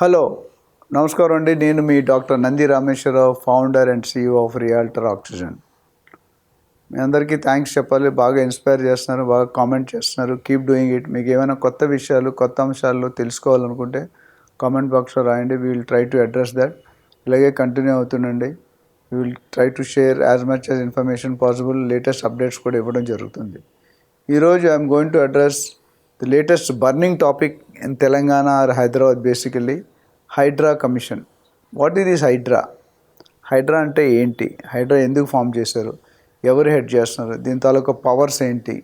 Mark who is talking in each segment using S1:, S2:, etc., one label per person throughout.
S1: Hello, నమస్కారం అండి. నేను మీ doctor Nandi Rameshwararao, founder and CEO of realtor oxygen. మీ అందరికీ థ్యాంక్స్ చెప్పాలి. బాగా ఇన్స్పైర్ చేస్తున్నారు, బాగా కామెంట్ చేస్తున్నారు. Keep doing it. మీకు ఏమైనా కొత్త విషయాలు, కొత్త అంశాలు తెలుసుకోవాలనుకుంటే కామెంట్ బాక్స్లో రాయండి. We will try to address that. ఇలాగే కంటిన్యూ అవుతుండండి. We will try to share as much as information possible. Latest updates కూడా ఇవ్వడం జరుగుతుంది. ఈరోజు I'm going to address the latest burning topic in Telangana or Hyderabad, basically Hydra commission. What is this Hydra? Hydra అంటే ఏంటి? హైడ్రా ఎందుకు form చేశారు? ఎవరు హెడ్ చేస్తున్నారు? దీని తాలూకా పవర్స్ ఏంటి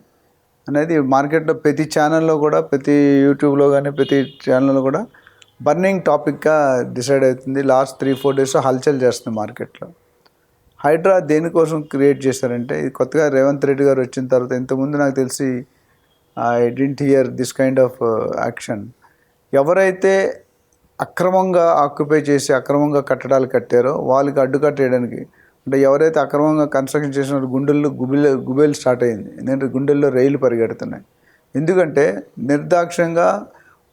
S1: అనేది మార్కెట్లో ప్రతి ఛానల్లో కూడా, ప్రతి యూట్యూబ్లో కానీ ప్రతి ఛానల్లో కూడా బర్నింగ్ టాపిక్గా డిసైడ్ అవుతుంది. లాస్ట్ 3-4 డేస్ హల్చల్ చేస్తుంది మార్కెట్లో. హైడ్రా దేనికోసం క్రియేట్ చేశారంటే, ఇది కొత్తగా రేవంత్ రెడ్డి గారు వచ్చిన తర్వాత, ఇంతకుముందు నాకు తెలిసి I didn't here this kind of action. ఎవరైతే అక్రమంగా ఆక్యుపై చేసి అక్రమంగా కట్టడాలు కట్టారో వాళ్ళకి అడ్డుకట్టేయడానికి, అంటే ఎవరైతే అక్రమంగా కన్స్ట్రక్షన్ చేసిన గుండెల్లో గుబేలు స్టార్ట్ అయింది. ఎందుకంటే గుండెల్లో రైలు పరిగెడుతున్నాయి. ఎందుకంటే నిర్దాక్ష్యంగా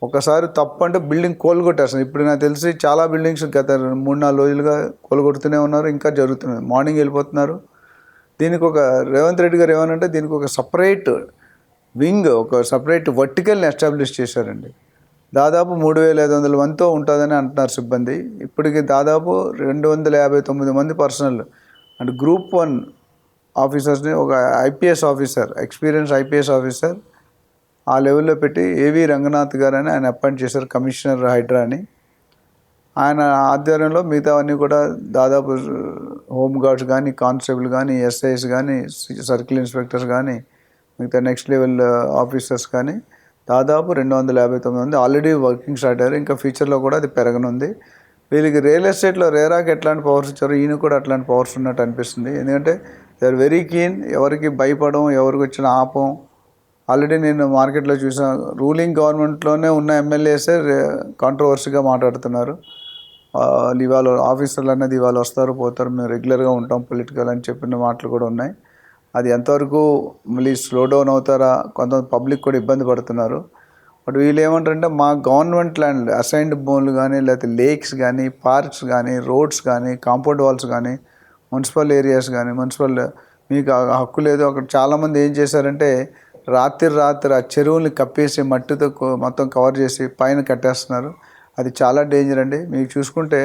S1: ఒకసారి తప్పు అంటే బిల్డింగ్ కోలుగొట్టేస్తుంది. ఇప్పుడు నాకు తెలిసి చాలా బిల్డింగ్స్ గత 3-4 రోజులుగా కోలుగొడుతూనే ఉన్నారు, ఇంకా జరుగుతున్నాయి. మార్నింగ్ వెళ్ళిపోతున్నారు. దీనికి ఒక రేవంత్ రెడ్డి గారు ఏమనంటే, దీనికి ఒక సపరేట్ వింగ్, ఒక సపరేట్ వర్టికల్ని ఎస్టాబ్లిష్ చేశారండి. దాదాపు 3,500 మందితో ఉంటుందని అంటున్నారు సిబ్బంది. ఇప్పటికి దాదాపు 259 మంది పర్సనల్ అంటే గ్రూప్ 1 ఆఫీసర్స్ని, ఒక IPS officer, experience IPS officer ఆ లెవెల్లో పెట్టి ఏవి రంగనాథ్ గారు అని ఆయన అపాయింట్ చేశారు, కమిషనర్ హైడ్రా అని. ఆయన ఆధ్వర్యంలో మిగతావన్నీ కూడా దాదాపు హోమ్ గార్డ్స్ కానీ, కానిస్టేబుల్ కానీ, ఎస్ఐస్ కానీ, సర్కిల్ ఇన్స్పెక్టర్స్ కానీ, మిగతా నెక్స్ట్ లెవెల్ ఆఫీసర్స్ కానీ దాదాపు 259 మంది ఆల్రెడీ వర్కింగ్ స్టార్ట్ అయ్యారు. ఇంకా ఫ్యూచర్లో కూడా అది పెరగనుంది. వీళ్ళకి రియల్ ఎస్టేట్లో రేరాకి ఎట్లాంటి పవర్స్ ఇచ్చారో ఈయన కూడా అట్లాంటి పవర్స్ ఉన్నట్టు అనిపిస్తుంది. ఎందుకంటే దే ఆర్ వెరీ కీన్. ఎవరికి భయపడం, ఎవరికి వచ్చిన ఆపం. ఆల్రెడీ నేను మార్కెట్లో చూసాను, రూలింగ్ గవర్నమెంట్లోనే ఉన్న ఎమ్మెల్యేసే కాంట్రవర్సీగా మాట్లాడుతున్నారు. ఇవాళ ఆఫీసర్లు అనేది ఇవాళ వస్తారు పోతారు, మేము రెగ్యులర్గా ఉంటాం పొలిటికల్ అని చెప్పిన మాటలు కూడా ఉన్నాయి. అది ఎంతవరకు మళ్ళీ స్లో డౌన్ అవుతారా? కొంతమంది పబ్లిక్ కూడా ఇబ్బంది పడుతున్నారు. బట్ వీళ్ళు ఏమంటారంటే, మా గవర్నమెంట్ ల్యాండ్ అసైన్డ్ భూములు కానీ, లేకపోతే లేక్స్ కానీ, పార్క్స్ కానీ, రోడ్స్ కానీ, కాంపౌండ్ వాల్స్ కానీ, మున్సిపల్ ఏరియాస్ కానీ, మీకు హక్కు లేదు. అక్కడ చాలామంది ఏం చేశారంటే, రాత్రి ఆ చెరువుల్ని కప్పేసి మట్టితో మొత్తం కవర్ చేసి పైన కట్టేస్తున్నారు. అది చాలా డేంజర్ అండి. మీకు చూసుకుంటే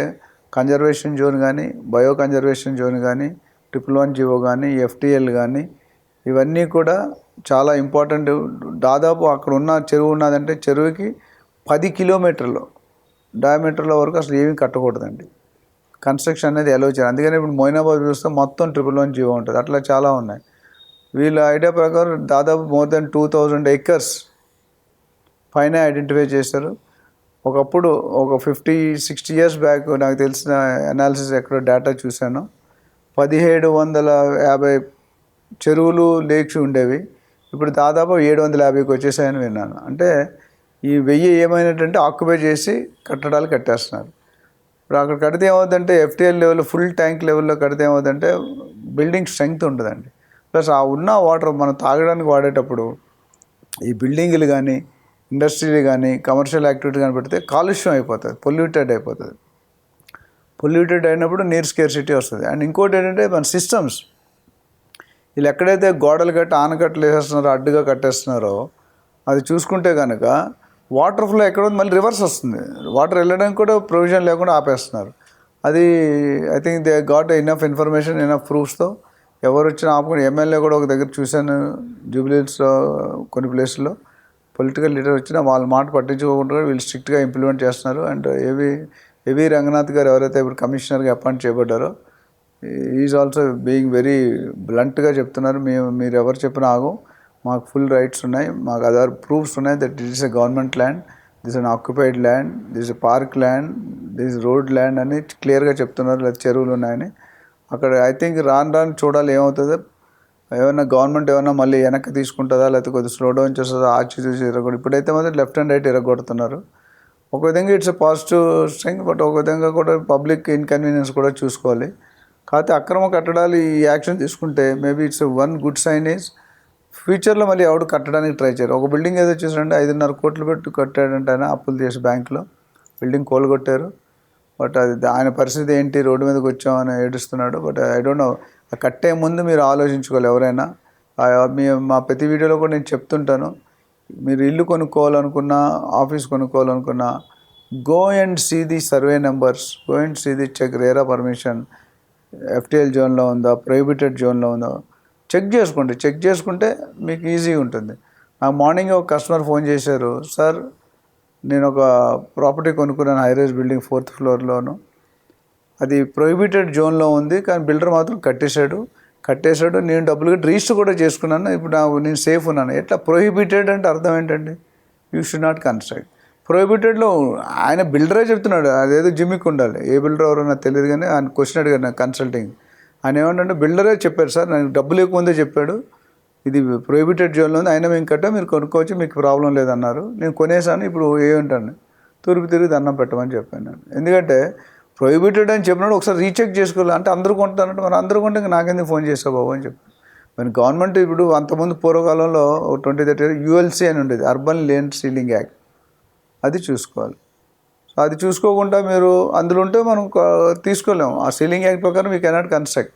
S1: కన్జర్వేషన్ జోన్ కానీ, బయో కన్జర్వేషన్ జోన్ కానీ, 111 జీవో కానీ, FTL కానీ, ఇవన్నీ కూడా చాలా ఇంపార్టెంట్. దాదాపు అక్కడ ఉన్న చెరువు ఉన్నదంటే చెరువుకి 10 కిలోమీటర్లు డయామీటర్ల వరకు అసలు ఏమీ కట్టకూడదండి. కన్స్ట్రక్షన్ అనేది అలౌ చేయాలి. అందుకని ఇప్పుడు మొయినాబాద్ చూస్తే మొత్తం 111 జీవో ఉంటుంది. అట్లా చాలా ఉన్నాయి. వీళ్ళ ఐడియా ప్రకారం దాదాపు మోర్ దెన్ 2000 acres పైన ఐడెంటిఫై చేశారు. ఒకప్పుడు ఒక 50-60 years బ్యాక్ నాకు తెలిసిన అనాలిసిస్ ఎక్కడో డేటా చూశాను. 1750 చెరువులు, లేక్స్ ఉండేవి. ఇప్పుడు దాదాపు 750కి వచ్చేసాయని విన్నాను. అంటే ఈ 1000 ఏమైనట్టంటే ఆక్యుపై చేసి కట్టడాలు కట్టేస్తున్నారు. ఇప్పుడు అక్కడ కడితే ఏమవుతుందంటే, FTL లెవెల్, ఫుల్ ట్యాంక్ లెవెల్లో కడితే ఏమవుతుందంటే బిల్డింగ్ స్ట్రెంగ్త్ ఉంటుందండి. ప్లస్ ఆ ఉన్న వాటర్ మనం తాగడానికి వాడేటప్పుడు ఈ బిల్డింగ్లు కానీ, ఇండస్ట్రీలు కానీ, కమర్షియల్ యాక్టివిటీ కానీ పెడితే కాలుష్యం అయిపోతుంది, పొల్యూటెడ్ అయిపోతుంది. పొల్యూటెడ్ అయినప్పుడు నీరు స్కేర్సిటీ వస్తుంది. అండ్ ఇంకోటి ఏంటంటే, మన సిస్టమ్స్ వీళ్ళు ఎక్కడైతే గోడలు కట్టి ఆనకట్టలు వేసేస్తున్నారో, అడ్డుగా కట్టేస్తున్నారో, అది చూసుకుంటే కనుక వాటర్ ఫ్లో ఎక్కడ మళ్ళీ రివర్స్ వస్తుంది. వాటర్ వెళ్ళడానికి కూడా ప్రొవిజన్ లేకుండా ఆపేస్తున్నారు. అది I think they got enough information, enough ప్రూఫ్స్తో ఎవరు వచ్చినా ఆపుకుని. ఎమ్మెల్యే కూడా ఒక దగ్గర చూశాను, జూబ్లీహిల్స్లో కొన్ని ప్లేసుల్లో పొలిటికల్ లీడర్ వచ్చినా వాళ్ళ మాట పట్టించుకోకుండా వీళ్ళు స్ట్రిక్ట్గా ఇంప్లిమెంట్ చేస్తున్నారు. అండ్ ఏవి రంగనాథ్ గారు ఎవరైతే ఇప్పుడు కమిషనర్గా అపాయింట్ చేయబడ్డారో, ఈజ్ ఆల్సో బీయింగ్ వెరీ బ్లంట్గా చెప్తున్నారు, మీరు ఎవరు చెప్పినా ఆగం, మాకు ఫుల్ రైట్స్ ఉన్నాయి, మాకు అదర్ ప్రూఫ్స్ ఉన్నాయి that it is a government land, this an occupied land, this a park land, this road land అని క్లియర్గా చెప్తున్నారు. లేదా చెరువులు ఉన్నాయని. అక్కడ ఐ థింక్ రాను చూడాలి ఏమవుతుందో. ఏమైనా గవర్నమెంట్ ఏమైనా మళ్ళీ వెనక్కి తీసుకుంటుందా, లేకపోతే కొద్దిగా స్లో డౌన్ చేస్తుందా, ఆచి చూసి ఇరగొడు. ఇప్పుడైతే మాత్రం లెఫ్ట్ అండ్ రైట్ ఇరగొడుతున్నారు. ఒక విధంగా ఇట్స్ ఎ పాజిటివ్ స్ట్రెంగ్, బట్ ఒక విధంగా కూడా పబ్లిక్ ఇన్కన్వీనియన్స్ కూడా చూసుకోవాలి. కాకపోతే అక్రమ కట్టడాలు ఈ యాక్షన్ తీసుకుంటే maybe it's one good sign is ఫ్యూచర్లో మళ్ళీ ఎవడు కట్టడానికి ట్రై చేయరు. ఒక బిల్డింగ్ ఏదో చూసారంటే 5.5 కోట్లు పెట్టి కట్టాడంటే ఆయన అప్పులు చేసి బ్యాంకులో, బిల్డింగ్ కూలగొట్టారు. బట్ అది ఆయన పరిస్థితి ఏంటి, రోడ్డు మీదకి వచ్చామని ఏడుస్తున్నాడు. బట్ ఐ డోంట్ నో, కట్టే ముందు మీరు ఆలోచించుకోవాలి ఎవరైనా. మా ప్రతి వీడియోలో కూడా నేను చెప్తుంటాను, మీరు ఇల్లు కొనుక్కోవాలనుకున్నా, ఆఫీస్ కొనుక్కోవాలనుకున్నా, go and see the survey numbers, go and see the check RERA permission, FTL జోన్లో ఉందా, ప్రొహిబిటెడ్ జోన్లో ఉందా, చెక్ చేసుకోండి. చెక్ చేసుకుంటే మీకు ఈజీగా ఉంటుంది. నాకు మార్నింగ్ ఒక కస్టమర్ ఫోన్ చేశారు, సార్ నేను ఒక ప్రాపర్టీ కొనుక్కున్నాను, హైరైజ్ బిల్డింగ్ 4th ఫ్లోర్లోను, అది ప్రొహిబిటెడ్ జోన్లో ఉంది, కానీ బిల్డర్ మాత్రం కట్టేశాడు. నేను డబ్బులు కట్టి రిజిస్టర్ కూడా చేసుకున్నాను, ఇప్పుడు నేను సేఫ్ ఉన్నాను. ఎట్లా ప్రొహిబిటెడ్ అంటే అర్థం ఏంటండి? You should not construct. ప్రొహిబిటెడ్లో ఆయన బిల్డరే చెప్తున్నాడు, అదేదో జిమ్మికి ఉండాలి. ఏ బిల్డర్ ఎవరో నాకు తెలియదు, కానీ ఆయన క్వశ్చన్ అడిగారు నాకు కన్సల్టింగ్. ఆయన ఏమంటే బిల్డరే చెప్పారు, సార్ నాకు డబ్బులు ఎక్కువ ముందే చెప్పాడు, ఇది ప్రొహిబిటెడ్ జోన్లో ఉంది, అయినా మేము కట్టా, మీరు కొనుక్కోవచ్చు, మీకు ప్రాబ్లం లేదన్నారు. నేను కొనేసాను, ఇప్పుడు ఏమంటాను, తూర్పు తిరిగి దండం పెట్టమని చెప్పాను నేను. ఎందుకంటే ప్రొహిబిటెడ్ అని చెప్పినప్పుడు ఒకసారి రీచెక్ చేసుకోవాలి. అంటే అందరూ కొంటారంటే మరి అందరూ కొంటే నాకెందుకు ఫోన్ చేసావు బాబు అని చెప్పి. మరి గవర్నమెంట్ ఇప్పుడు అంతకుముందు పూర్వకాలంలో 2030 యూఎల్సీ అని ఉండేది, అర్బన్ ల్యాండ్ సీలింగ్ యాక్ట్, అది చూసుకోవాలి. సో అది చూసుకోకుండా మీరు అందులో ఉంటే మనం తీసుకోలేము. ఆ సీలింగ్ యాక్ట్ ప్రకారం వీ కెనాట్ కన్స్ట్రక్ట్.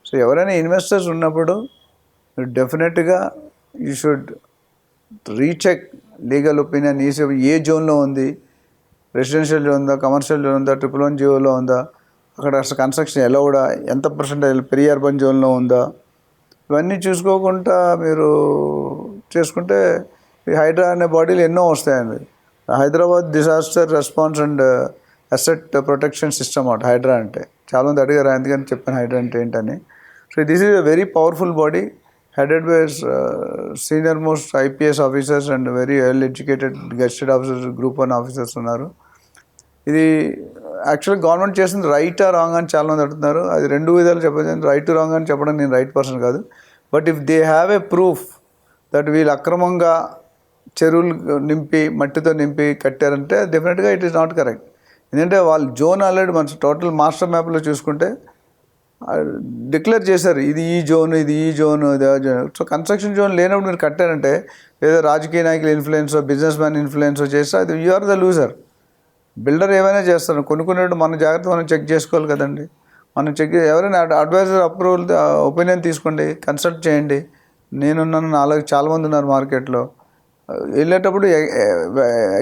S1: సో ఎవరైనా ఇన్వెస్టర్స్ ఉన్నప్పుడు డెఫినెట్గా you should recheck legal opinion, ఏ జోన్లో ఉంది, రెసిడెన్షియల్ జోన్ ఉందా, కమర్షియల్ జోన్ ఉందా, 111 జీవోలో ఉందా, అక్కడ అసలు కన్స్ట్రక్షన్ ఎలౌడా, ఎంత పర్సెంటేజ్ పెరి అర్బన్ జోన్లో ఉందా, ఇవన్నీ చూసుకోకుండా మీరు చేసుకుంటే ఈ హైడ్రా అనే బాడీలు ఎన్నో వస్తాయండి. Hyderabad disaster response and asset protection system అట హైడ్రా అంటే. చాలామంది అడిగారు, అందుకని చెప్పాను హైడ్రా అంటే ఏంటని. So this is a very powerful body headed by senior most IPS officers and very well educated గెస్టెడ్ officers, group 1 officers ఉన్నారు. ఇది యాక్చువల్గా గవర్నమెంట్ చేసింది రైటా రాంగ్ అని చాలామంది అడుగుతున్నారు. అది రెండు విధాలు చెప్పచ్చు. రైట్ రాంగ్ అని చెప్పడం నేను రైట్ పర్సన్ కాదు. But if they have a proof that వీళ్ళు అక్రమంగా చెరువులు నింపి మట్టితో నింపి కట్టారంటే డెఫినెట్గా ఇట్ ఈస్ నాట్ కరెక్ట్. ఎందుకంటే వాళ్ళు జోన్ ఆల్రెడీ మన టోటల్ మాస్టర్ మ్యాప్లో చూసుకుంటే డిక్లేర్ చేశారు, ఇది ఈ జోన్, ఇది ఈ జోన్, ఇది ఆ జోన్. సో కన్స్ట్రక్షన్ జోన్ లేనప్పుడు మీరు కట్టారంటే ఏదో రాజకీయ నాయకుల ఇన్ఫ్లుయెన్స్, బిజినెస్ మ్యాన్ ఇన్ఫ్లుయెన్స్ చేస్తే అది you are the loser. Builder ఏమైనా చేస్తారు, కొనుక్కునేటప్పుడు మన జాగ్రత్త మనం చెక్ చేసుకోవాలి కదండి. మనం ఎవరైనా అడ్వైజర్ అప్రూవల్ ఒపీనియన్ తీసుకోండి, కన్సల్ట్ చేయండి. నేనున్నాను, నాలుగు చాలామంది ఉన్నారు మార్కెట్లో. వెళ్ళేటప్పుడు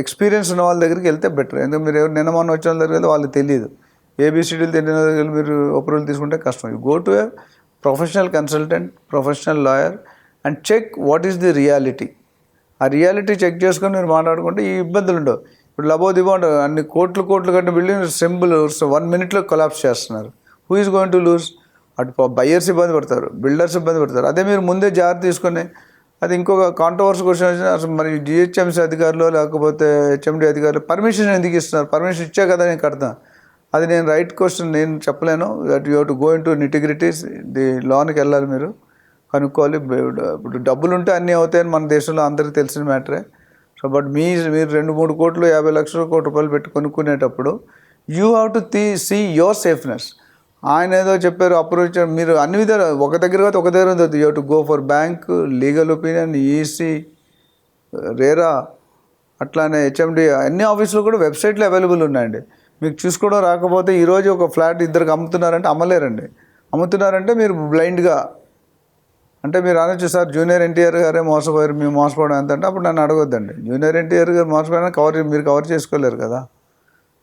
S1: ఎక్స్పీరియన్స్ ఉన్న వాళ్ళ దగ్గరికి వెళ్తే బెటర్. ఎందుకంటే మీరు ఎవరు నిన్న మొన్న వచ్చిన వాళ్ళ దగ్గరికి వెళ్తే వాళ్ళకి తెలియదు. ఏబిసిడీలు తెలియని దగ్గర మీరు అప్రూవల్ తీసుకుంటే కష్టం. You go to a professional consultant, professional lawyer and check what is the reality. ఆ రియాలిటీ చెక్ చేసుకొని మీరు మాట్లాడుకుంటే ఈ ఇబ్బందులు ఉండవు. ఇప్పుడు లబోదిబో అంటారు, అన్ని కోట్లు కట్టిన బిల్డింగ్ సింపుల్ 1 minute కొలాప్స్ చేస్తున్నారు. Who is going to lose? అటు బయ్యర్స్ ఇబ్బంది పడతారు, బిల్డర్స్ ఇబ్బంది పడతారు. అదే మీరు ముందే జాగ్రత్త తీసుకొని, అది ఇంకొక కాంట్రవర్సీ క్వశ్చన్ వచ్చిన అసలు మరి జిహెచ్ఎంసీ అధికారులు లేకపోతే హెచ్ఎండి అధికారులు పర్మిషన్ ఎందుకు ఇస్తున్నారు? పర్మిషన్ ఇచ్చా కదా నేను కడతాను. అది నేను రైట్ క్వశ్చన్ నేను చెప్పలేను. That you have to go in to nitty-gritties. The లోనికి వెళ్ళాలి, మీరు కనుక్కోవాలి. ఇప్పుడు డబ్బులు ఉంటే అన్నీ అవుతాయని మన దేశంలో అందరికీ తెలిసిన మ్యాటరే. సో బట్ మీరు 2-3 కోట్లు 50 లక్షలు ₹1 కోటి పెట్టి కొనుక్కునేటప్పుడు you have to see your safeness. ఆయన ఏదో చెప్పారు, అప్రూవ్ ఇచ్చారు, మీరు అన్ని విధాలు ఒక దగ్గర కాదు ఒక దగ్గర ఉంది. You have to go for bank, legal opinion, EC, RERA, అట్లానే హెచ్ఎండి, అన్ని ఆఫీసులు కూడా వెబ్సైట్లో అవైలబుల్ ఉన్నాయండి. మీకు చూసుకోవడం రాకపోతే ఈరోజు ఒక ఫ్లాట్ ఇద్దరికి అమ్ముతున్నారంటే అమ్మలేరండి. అమ్ముతున్నారంటే మీరు బ్లైండ్గా, అంటే మీరు అనొచ్చు, సార్ జూనియర్ ఎన్టీఆర్ గారే మోసపోయారు, మేము మోసపోవడం ఎంత అంటే అప్పుడు నన్ను అడగొద్దండి. జూనియర్ ఎన్టీఆర్ గారు మోసపోయినా మీరు కవర్ చేసుకోలేరు కదా.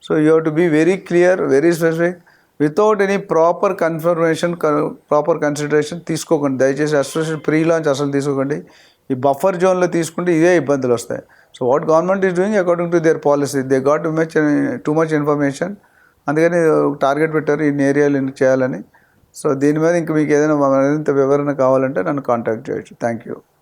S1: So you have to be very clear, very specific. Without any proper confirmation, proper consideration తీసుకోకండి దయచేసి. అసోసియేషన్ ప్రీ లాంచ్ అసలు తీసుకోకండి. ఈ బఫర్ జోన్లో తీసుకుంటే ఇదే ఇబ్బందులు వస్తాయి. So what government is doing according to their policy, they got too much information. అందుకని టార్గెట్ పెట్టారు ఇన్ని ఏరియాలు చేయాలని. సో దీని మీద ఇంక మీకు ఏదైనా మరింత వివరణ కావాలంటే నన్ను కాంటాక్ట్ చేయొచ్చు. Thank you.